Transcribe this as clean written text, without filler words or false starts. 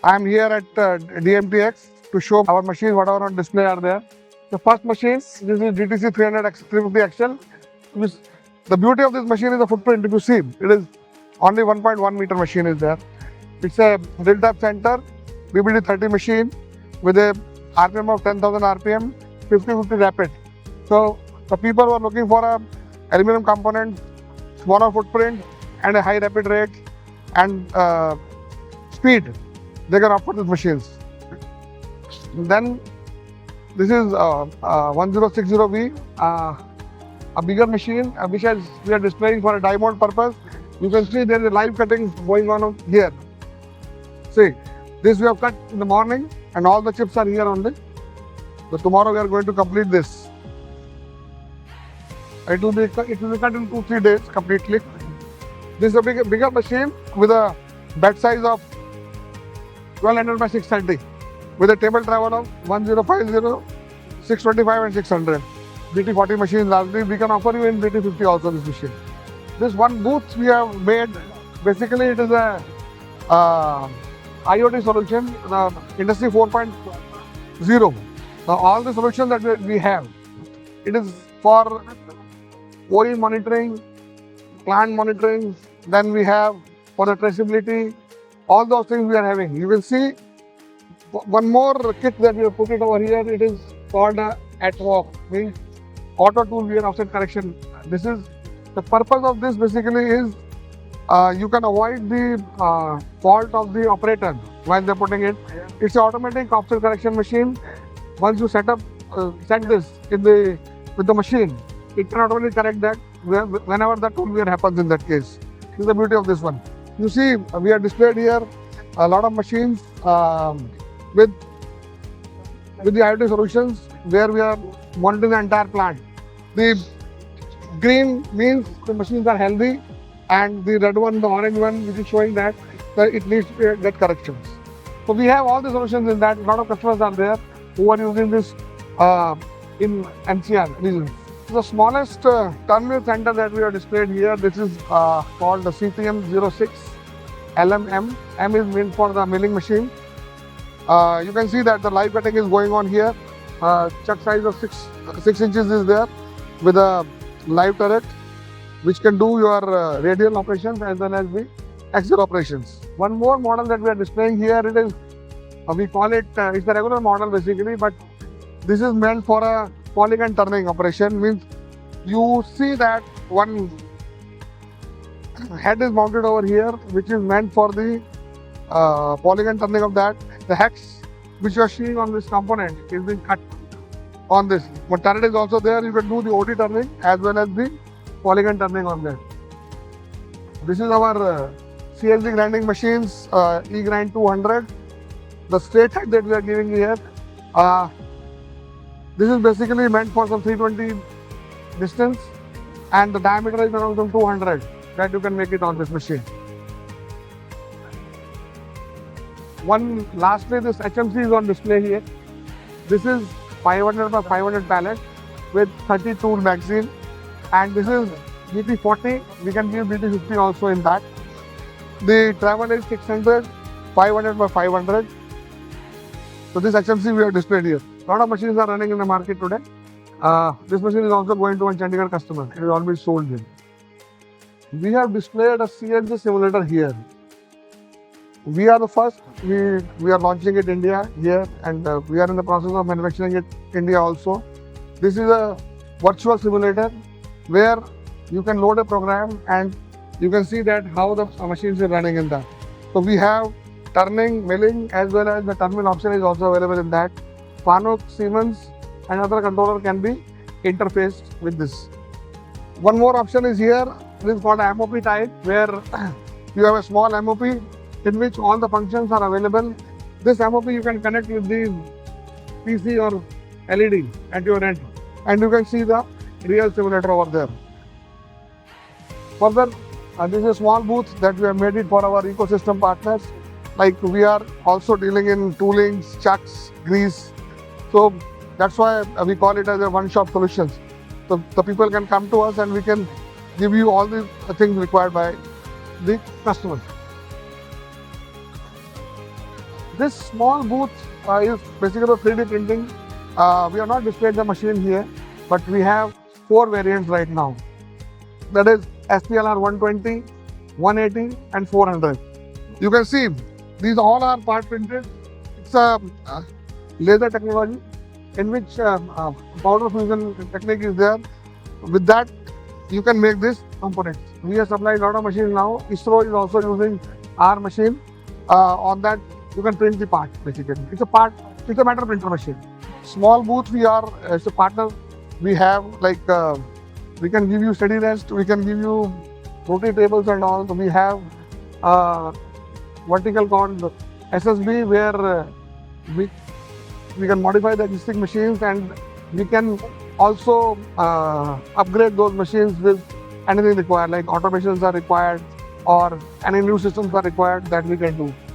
I am here at DMTX to show our machines, whatever on display are there. The first machine, this is DTC 350 XL. The beauty of this machine is the footprint. If you see, it is only 1.1 meter machine is there. It's a drill-tap center, BBD 30 machine with a RPM of 10,000 RPM, 50-50 rapid. So the people who are looking for a aluminum component, smaller footprint and a high rapid rate and speed, they can opt for these machines. Then this is 1060V, a bigger machine which we are displaying for a die mold purpose. You can see there is a live cutting going on here. See, this we have cut in the morning and all the chips are here only. So tomorrow we are going to complete this. It will be cut in 2-3 days completely. This is a bigger machine with a bed size of 1200 by 630 with a table travel of 1050, 625 and 600. BT40 machine largely we can offer you in BT50 also this machine. This one booth we have made, basically it is a IoT solution, Industry 4.0. Now all the solutions that we have, it is for OE monitoring, plant monitoring, then we have for the traceability, all those things we are having. You will see one more kit that we have put it over here. It is called ATWOC, means auto tool wear offset correction. This is the purpose of this basically is you can avoid the fault of the operator while they're putting it. It's an automatic offset correction machine. Once you set this with the machine, it can automatically correct that whenever the tool wear happens in that case. This is the beauty of this one. You see, we are displayed here a lot of machines with the IoT solutions where we are monitoring the entire plant. The green means the machines are healthy, and the red one, the orange one, which is showing that it needs to get corrections. So we have all the solutions in that. A lot of customers are there who are using this in NCR region. The smallest turn mill center that we are displayed here, this is called the CPM06 LMM. M is meant for the milling machine. You can see that the live cutting is going on here. Chuck size of 6 inches is there with a live turret which can do your radial operations as well as the axial operations. One more model that we are displaying here, it is we call it it's a regular model basically, but this is meant for a polygon turning operation. Means you see that one head is mounted over here which is meant for the polygon turning of that. The hex which you are seeing on this component is being cut on this. But turret is also there. You can do the OT turning as well as the polygon turning on that. This is our CNC grinding machines, E-Grind 200. The straight head that we are giving here, this is basically meant for some 320 distance, and the diameter is around some 200 that you can make it on this machine. Lastly, this HMC is on display here. This is 500 by 500 pallet with 30 tool magazine, and this is BT40. We can give BT50 also in that. The travel is 600, 500 by 500. So this HMC we have displayed here. A lot of machines are running in the market today. This machine is also going to one Chandigarh customer. It is already sold here. We have displayed a CNC simulator here. We are the first. We are launching it in India here, and we are in the process of manufacturing it in India also. This is a virtual simulator where you can load a program and you can see that how the machines are running in that. So we have turning, milling, as well as the terminal option is also available in that. Fanuc, Siemens and other controller can be interfaced with this. One more option is here. This is called MOP type, where you have a small MOP in which all the functions are available. This MOP you can connect with the PC or LED at your end, and you can see the real simulator over there. Further, this is a small booth that we have made it for our ecosystem partners. Like we are also dealing in toolings, chucks, grease. So that's why we call it as a one-shop solutions. So the people can come to us and we can give you all the things required by the customer. This small booth is basically 3D printing. We are not displaying the machine here, but we have 4 variants right now. That is SPLR 120, 180 and 400. You can see these all are part printed. It's a laser technology in which powder fusion technique is there. With that, you can make this components. We have supplied a lot of machines now. ISRO is also using our machine. On that, you can print the part basically. It's a matter printer machine. Small booth we are as a partner. We have like we can give you steady rest. We can give you rotary tables and all. So we have vertical called SSB where we can modify the existing machines and we can also upgrade those machines with anything required, like automations are required or any new systems are required that we can do.